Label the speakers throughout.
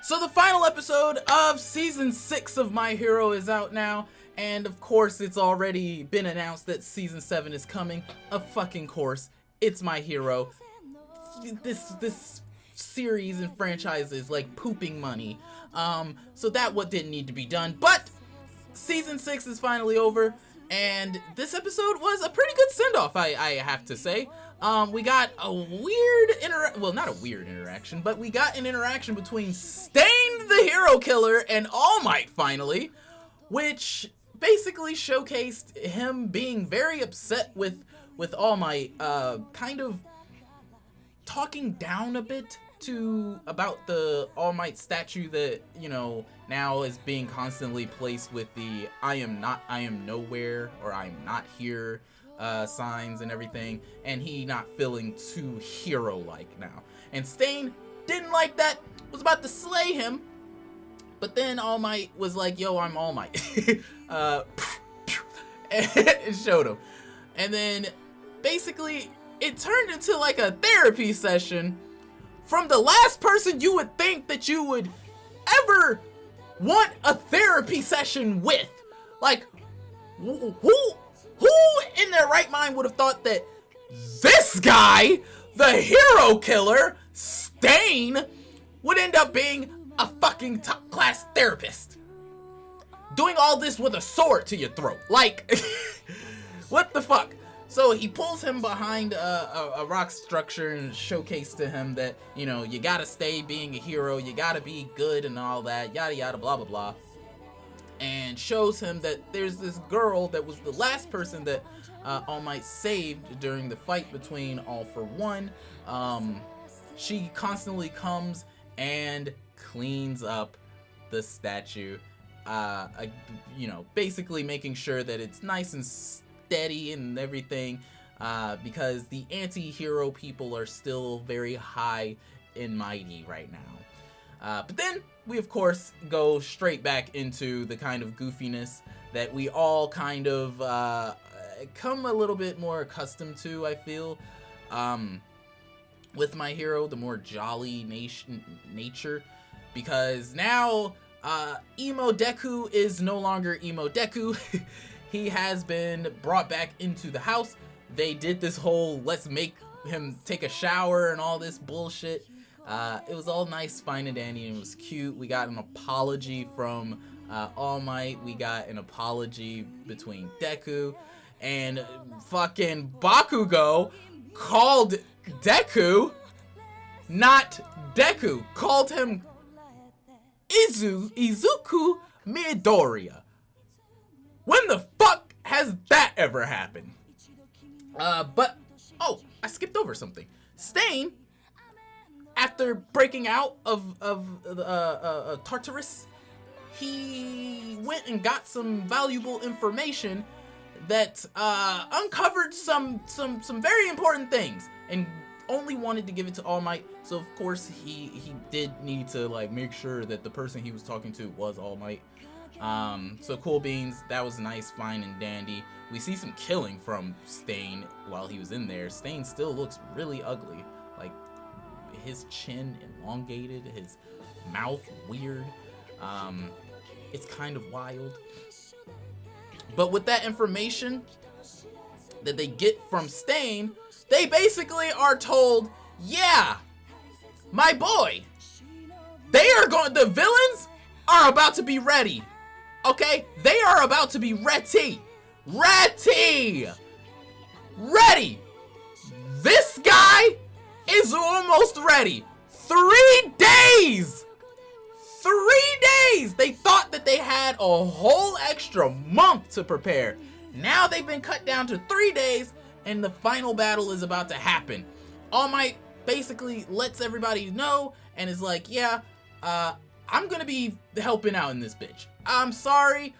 Speaker 1: So the final episode of Season 6 of My Hero is out now, and of course it's already been announced that Season 7 is coming. Of fucking course, it's My Hero. This series and franchise is like pooping money. So that what didn't need to be done, but Season 6 is finally over, and this episode was a pretty good send-off, I have to say. We got a weird not a weird interaction, but we got an interaction between Stain the Hero Killer and All Might finally, which basically showcased him being very upset with All Might, kind of talking down a bit about the All Might statue that, you know, now is being constantly placed with the I am nowhere, or I'm not here signs and everything, and he not feeling too hero-like now. And Stain didn't like that, was about to slay him, but then All Might was like, yo, I'm All Might. And showed him. And then basically it turned into like a therapy session from the last person you would think that you would ever want a therapy session with. Like, who in their right mind would have thought that this guy, the hero killer, Stain, would end up being a fucking top class therapist? Doing all this with a sword to your throat. Like, what the fuck? So he pulls him behind a rock structure and showcase to him that, you know, you gotta stay being a hero, you gotta be good and all that, yada yada, blah blah blah. And shows him that there's this girl that was the last person that All Might saved during the fight between All for One. She constantly comes and cleans up the statue, you know, basically making sure that it's nice and steady and everything, because the anti-hero people are still very high and mighty right now. But then we of course go straight back into the kind of goofiness that we all kind of come a little bit more accustomed to, I feel, with My Hero, the more jolly nature, because now Emo Deku is no longer Emo Deku. He has been brought back into the house. They did this whole let's make him take a shower and all this bullshit. It was all nice, fine and dandy, and it was cute. We got an apology from All Might. We got an apology between Deku, and fucking Bakugo called Deku not Deku. Called him Izuku Midoriya. When the fuck has that ever happened? But, oh, I skipped over something. Stain, after breaking out of Tartarus, he went and got some valuable information that uncovered some very important things, and only wanted to give it to All Might. So of course he did need to like make sure that the person he was talking to was All Might. So cool beans, that was nice, fine and dandy. We see some killing from Stain while he was in there. Stain still looks really ugly, like his chin elongated, his mouth weird. It's kind of wild. But with that information that they get from Stain, they basically are told, yeah, my boy, the villains are about to be ready. Okay? They are about to be ready. This guy is almost ready. 3 days. 3 days. They thought that they had a whole extra month to prepare. Now they've been cut down to 3 days, and the final battle is about to happen. All Might basically lets everybody know and is like, yeah, I'm gonna be helping out in this bitch. I'm sorry,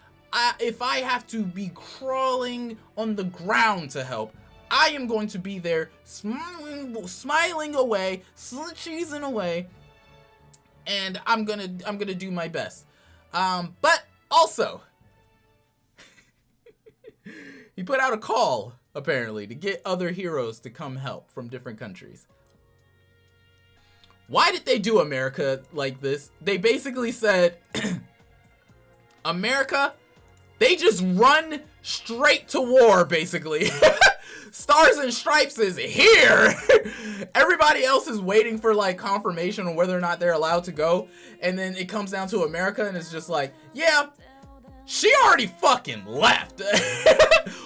Speaker 1: if I have to be crawling on the ground to help, I am going to be there smiling away, cheesing away, and I'm gonna do my best. But also, he put out a call, apparently, to get other heroes to come help from different countries. why did they do America like this? They basically said, America, they just run straight to war, basically. Stars and Stripes is here. Everybody else is waiting for like confirmation on whether or not they're allowed to go. And then it comes down to America and it's just like, yeah, she already fucking left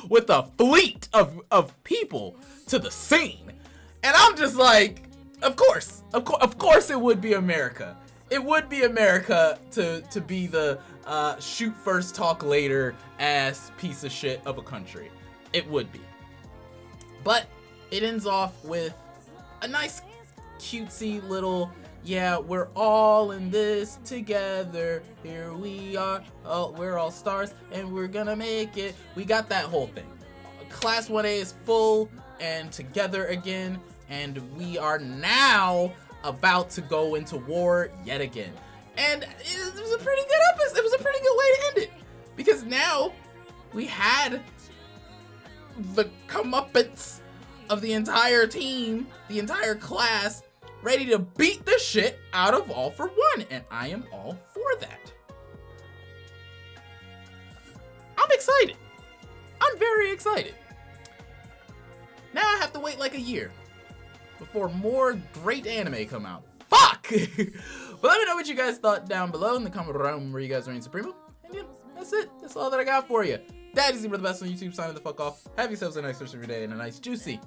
Speaker 1: with a fleet of people to the scene. And I'm just like, of course it would be America. It would be America to be the shoot first, talk later ass piece of shit of a country. It would be. But it ends off with a nice cutesy little, yeah, we're all in this together. Here we are. Oh, we're all stars and we're gonna make it. We got that whole thing. Class 1A is full and together again. And we are now about to go into war yet again. And it was a pretty good episode. It was a pretty good way to end it. Because now we had the comeuppance of the entire team, the entire class, ready to beat the shit out of All for One. And I am all for that. I'm excited. I'm very excited. Now I have to wait like a year before more great anime come out. Fuck! But let me know what you guys thought down below in the comment room where you guys reign supremo. And yeah, that's it. That's all that I got for you. Daddy's Zebra the best on YouTube, signing the fuck off. Have yourselves a nice rest of your day and a nice juicy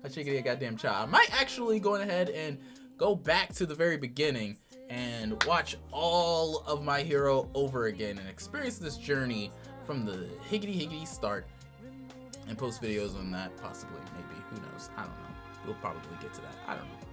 Speaker 1: chickadee a goddamn child. I might actually go ahead and go back to the very beginning and watch all of My Hero over again and experience this journey from the higgity start and post videos on that, possibly, maybe, who knows, I don't know. We'll probably get to that, I don't know.